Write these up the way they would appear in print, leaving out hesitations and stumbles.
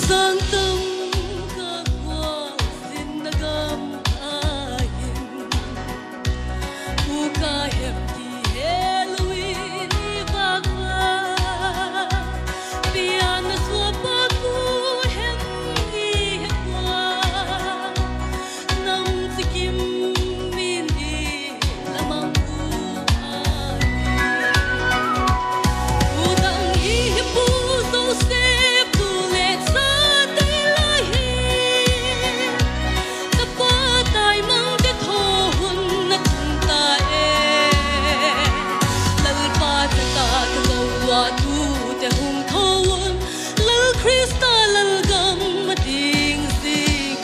giang tâm ca qua xin na gam ahin u ca hep di Halloween ni baka pian sua baku hem hi hepwa nam sikim min di lamang ku ai udang hi hepu so step to let sa dai lai hi kapat ai mang te tho hun na chung ta lal pa ta ka lo wa tu te hung tho un lal Krista lal gam ma ding sing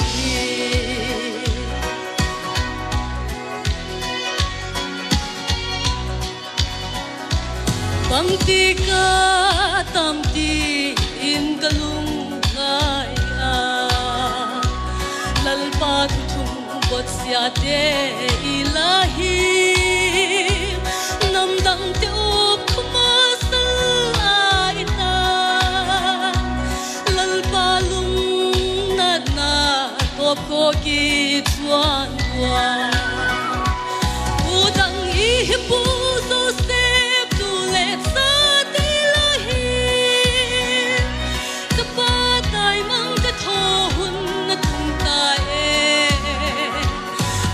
bang ti ka tam ti in kalung ngai a lal pa tu thum bot sia te ilahi nam dang te op khma sal ai ta lal pa lung na na top ko ki chuan wa udang hi pu so step to let sa te lahi kapat ai mang te tho hun na tung ta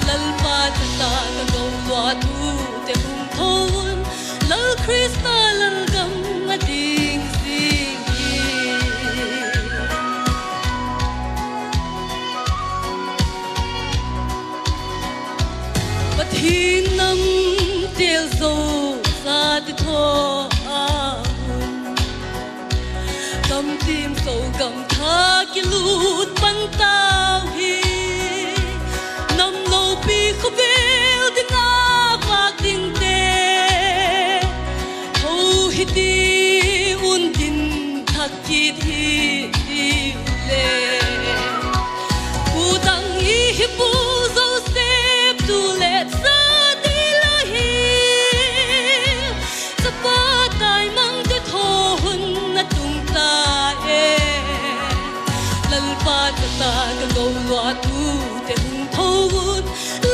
lal pa ta ka go wa tu te hung tho un lal Krista lal gam ma ding sing but hi nam tel zo sa ti tho a gam tim so gam tha ki lut pan tao hi nam lo pi kho bel ding a va ding te ho hi ti un din thak ki thi le udang hi pu zo step to let sa ti lahi kapat ai mang te tho hun na tung ta lal pa ta ka lo wa tu te hung tho un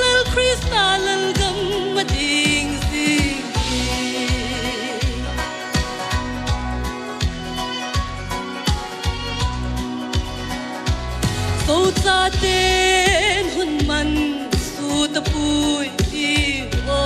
lal Krista lal gam ma ding sing so ta ten hun man su ta pui i o